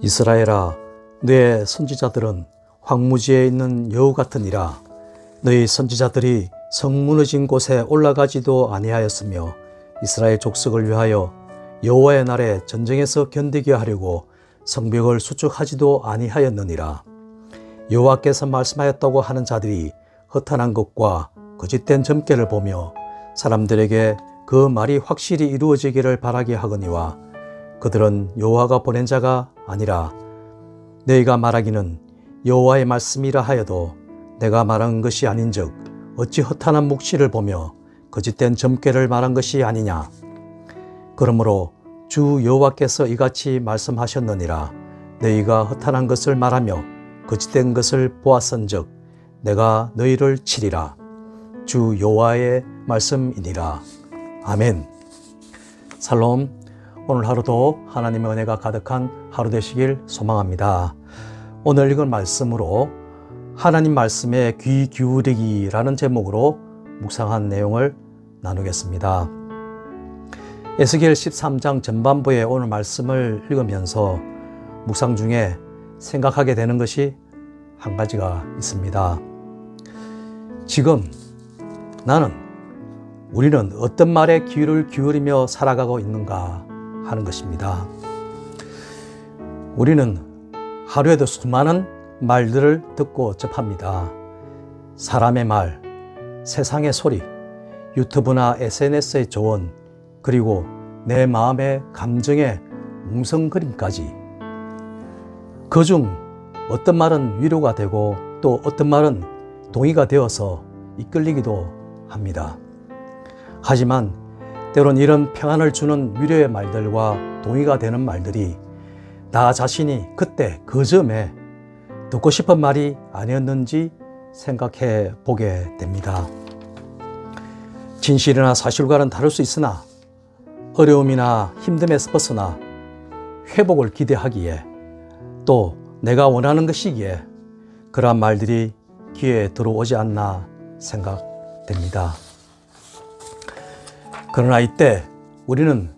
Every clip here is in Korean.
이스라엘아, 너의 선지자들은 황무지에 있는 여우 같으니라. 너희 선지자들이 성 무너진 곳에 올라가지도 아니하였으며 이스라엘 족속을 위하여 여호와의 날에 전쟁에서 견디게 하려고 성벽을 수축하지도 아니하였느니라. 여호와께서 말씀하였다고 하는 자들이 허탄한 것과 거짓된 점괘를 보며 사람들에게 그 말이 확실히 이루어지기를 바라게 하거니와 그들은 여호와가 보낸 자가 아니라 너희가 말하기는 여호와의 말씀이라 하여도 내가 말한 것이 아닌즉 어찌 허탄한 묵시를 보며 거짓된 점괘를 말한 것이 아니냐. 그러므로 주 여호와께서 이같이 말씀하셨느니라. 너희가 허탄한 것을 말하며 거짓된 것을 보았은즉 내가 너희를 치리라. 주 여호와의 말씀이니라. 아멘. 살롬. 오늘 하루도 하나님의 은혜가 가득한 하루 되시길 소망합니다. 오늘 읽은 말씀으로 하나님 말씀에 귀 기울이기라는 제목으로 묵상한 내용을 나누겠습니다. 에스겔 13장 전반부의 오늘 말씀을 읽으면서 묵상 중에 생각하게 되는 것이 한 가지가 있습니다. 지금 우리는 어떤 말에 귀를 기울이며 살아가고 있는가 하는 것입니다. 우리는 하루에도 수많은 말들을 듣고 접합니다. 사람의 말, 세상의 소리, 유튜브나 SNS의 조언, 그리고 내 마음의 감정의 웅성거림까지. 그중 어떤 말은 위로가 되고 또 어떤 말은 동의가 되어서 이끌리기도 합니다. 하지만 때론 이런 평안을 주는 위로의 말들과 동의가 되는 말들이 나 자신이 그때 그 점에 듣고 싶은 말이 아니었는지 생각해 보게 됩니다. 진실이나 사실과는 다를 수 있으나 어려움이나 힘듦에서 벗어나 회복을 기대하기에 또 내가 원하는 것이기에 그러한 말들이 귀에 들어오지 않나 생각됩니다. 그러나 이때 우리는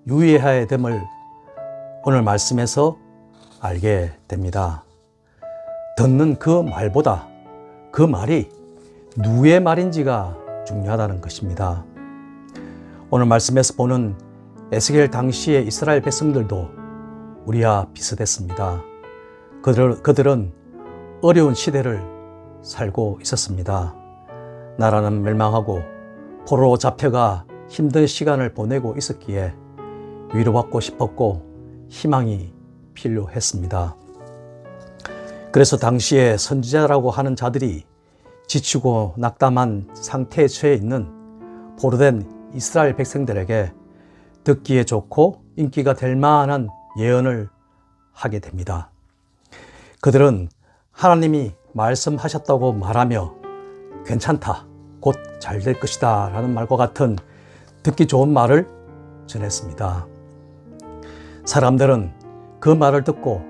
유의해야 됨을 오늘 말씀에서 알게 됩니다. 듣는 그 말보다 그 말이 누구의 말인지가 중요하다는 것입니다. 오늘 말씀에서 보는 에스겔 당시의 이스라엘 백성들도 우리와 비슷했습니다. 그들은 어려운 시대를 살고 있었습니다. 나라는 멸망하고 포로로 잡혀가 힘든 시간을 보내고 있었기에 위로받고 싶었고 희망이 필요했습니다. 그래서 당시에 선지자라고 하는 자들이 지치고 낙담한 상태에 처해 있는 포로된 이스라엘 백성들에게 듣기에 좋고 인기가 될 만한 예언을 하게 됩니다. 그들은 하나님이 말씀하셨다고 말하며 괜찮다, 곧 잘 될 것이다 라는 말과 같은 듣기 좋은 말을 전했습니다. 사람들은 그 말을 듣고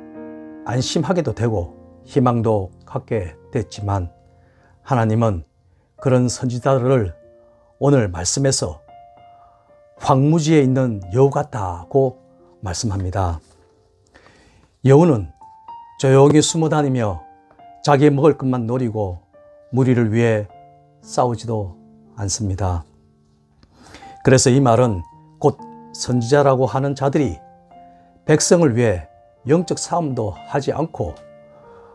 안심하게도 되고 희망도 갖게 됐지만 하나님은 그런 선지자들을 오늘 말씀에서 황무지에 있는 여우 같다고 말씀합니다. 여우는 조용히 숨어 다니며 자기 먹을 것만 노리고 무리를 위해 싸우지도 않습니다. 그래서 이 말은 곧 선지자라고 하는 자들이 백성을 위해 영적 싸움도 하지 않고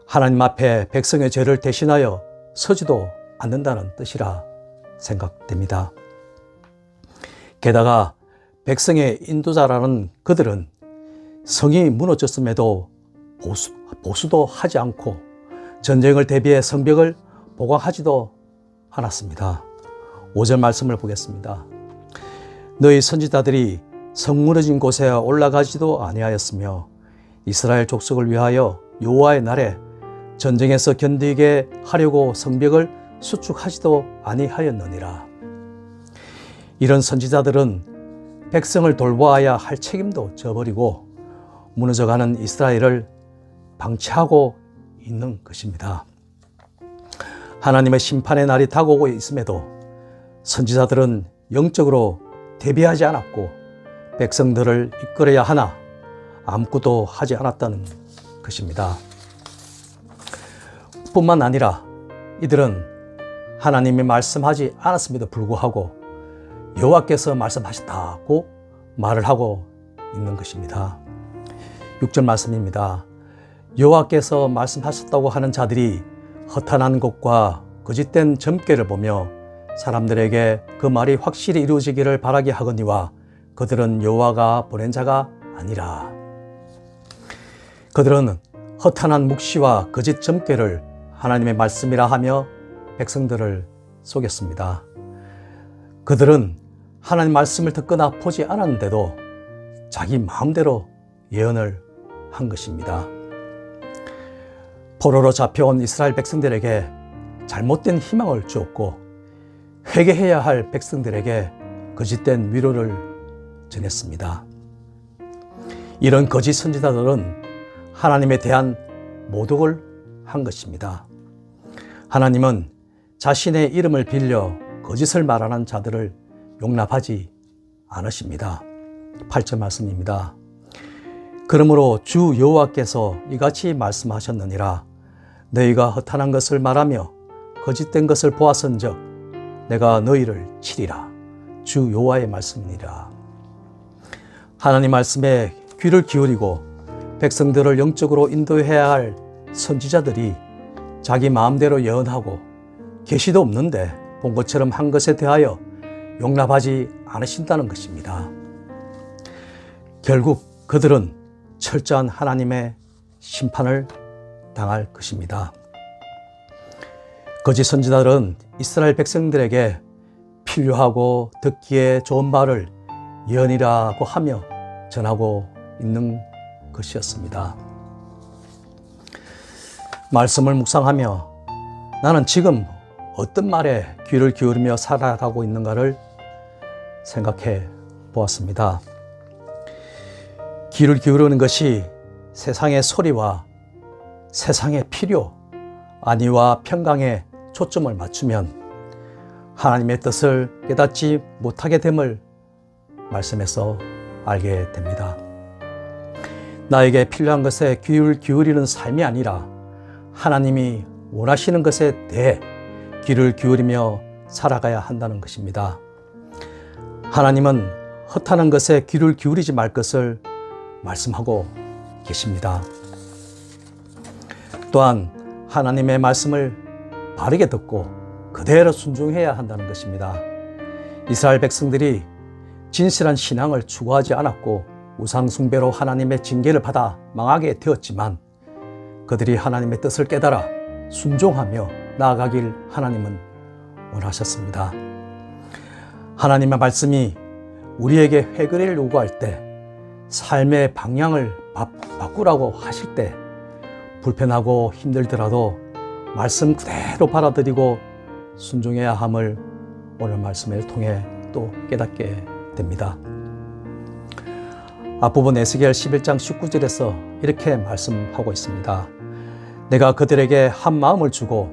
하나님 앞에 백성의 죄를 대신하여 서지도 않는다는 뜻이라 생각됩니다. 게다가 백성의 인도자라는 그들은 성이 무너졌음에도 보수도 하지 않고 전쟁을 대비해 성벽을 보강하지도 않았습니다. 5절 말씀을 보겠습니다. 너희 선지자들이 성 무너진 곳에 올라가지도 아니하였으며 이스라엘 족속을 위하여 여호와의 날에 전쟁에서 견디게 하려고 성벽을 수축하지도 아니하였느니라. 이런 선지자들은 백성을 돌보아야 할 책임도 져버리고 무너져가는 이스라엘을 방치하고 있는 것입니다. 하나님의 심판의 날이 다가오고 있음에도 선지자들은 영적으로 대비하지 않았고 백성들을 이끌어야 하나 아무것도 하지 않았다는 것입니다. 뿐만 아니라 이들은 하나님이 말씀하지 않았음에도 불구하고 여호와께서 말씀하셨다고 말을 하고 있는 것입니다. 6절 말씀입니다. 여호와께서 말씀하셨다고 하는 자들이 허탄한 것과 거짓된 점괘를 보며 사람들에게 그 말이 확실히 이루어지기를 바라게 하거니와 그들은 여호와가 보낸 자가 아니라. 그들은 허탄한 묵시와 거짓 점괘를 하나님의 말씀이라 하며 백성들을 속였습니다. 그들은 하나님 말씀을 듣거나 보지 않았는데도 자기 마음대로 예언을 한 것입니다. 포로로 잡혀온 이스라엘 백성들에게 잘못된 희망을 주었고 회개해야 할 백성들에게 거짓된 위로를 전했습니다. 이런 거짓 선지자들은 하나님에 대한 모독을 한 것입니다. 하나님은 자신의 이름을 빌려 거짓을 말하는 자들을 용납하지 않으십니다. 8절 말씀입니다. 그러므로 주 여호와께서 이같이 말씀하셨느니라. 너희가 허탄한 것을 말하며 거짓된 것을 보았은즉 내가 너희를 치리라. 주 여호와의 말씀이니라. 하나님 말씀에 귀를 기울이고 백성들을 영적으로 인도해야 할 선지자들이 자기 마음대로 예언하고 계시도 없는데 본 것처럼 한 것에 대하여 용납하지 않으신다는 것입니다. 결국 그들은 철저한 하나님의 심판을 당할 것입니다. 거짓 선지자들은 이스라엘 백성들에게 필요하고 듣기에 좋은 말을 예언이라고 하며 전하고 있는 것이었습니다. 말씀을 묵상하며 나는 지금 어떤 말에 귀를 기울이며 살아가고 있는가를 생각해 보았습니다. 귀를 기울이는 것이 세상의 소리와 세상의 필요, 안위와 평강에 초점을 맞추면 하나님의 뜻을 깨닫지 못하게 됨을 말씀에서 알게 됩니다. 나에게 필요한 것에 귀를 기울이는 삶이 아니라 하나님이 원하시는 것에 대해 귀를 기울이며 살아가야 한다는 것입니다. 하나님은 허탄한 것에 귀를 기울이지 말 것을 말씀하고 계십니다. 또한 하나님의 말씀을 바르게 듣고 그대로 순종해야 한다는 것입니다. 이스라엘 백성들이 진실한 신앙을 추구하지 않았고 우상 숭배로 하나님의 징계를 받아 망하게 되었지만 그들이 하나님의 뜻을 깨달아 순종하며 나아가길 하나님은 원하셨습니다. 하나님의 말씀이 우리에게 회개를 요구할 때, 삶의 방향을 바꾸라고 하실 때 불편하고 힘들더라도 말씀 그대로 받아들이고 순종해야 함을 오늘 말씀을 통해 또 깨닫게 됩니다. 앞부분 에스겔 11장 19절에서 이렇게 말씀하고 있습니다. 내가 그들에게 한 마음을 주고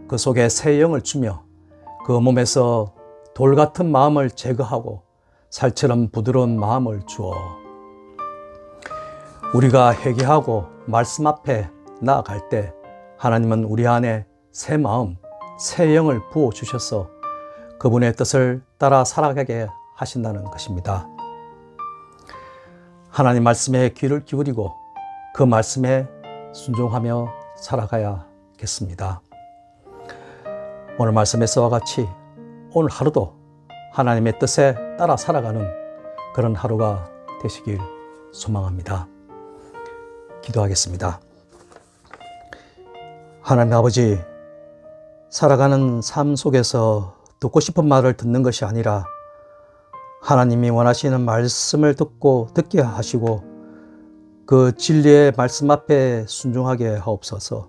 그 속에 새 영을 주며 그 몸에서 돌 같은 마음을 제거하고 살처럼 부드러운 마음을 주어. 우리가 회개하고 말씀 앞에 나아갈 때 하나님은 우리 안에 새 마음, 새 영을 부어주셔서 그분의 뜻을 따라 살아가게 하신다는 것입니다. 하나님 말씀에 귀를 기울이고 그 말씀에 순종하며 살아가야겠습니다. 오늘 말씀에서와 같이 오늘 하루도 하나님의 뜻에 따라 살아가는 그런 하루가 되시길 소망합니다. 기도하겠습니다. 하나님 아버지, 살아가는 삶 속에서 듣고 싶은 말을 듣는 것이 아니라 하나님이 원하시는 말씀을 듣게 하시고 그 진리의 말씀 앞에 순종하게 하옵소서.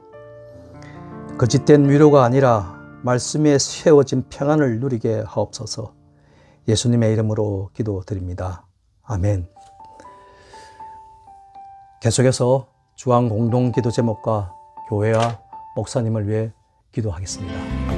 거짓된 위로가 아니라 말씀에 세워진 평안을 누리게 하옵소서. 예수님의 이름으로 기도드립니다. 아멘. 계속해서 주안 공동 기도 제목과 교회와 목사님을 위해 기도하겠습니다.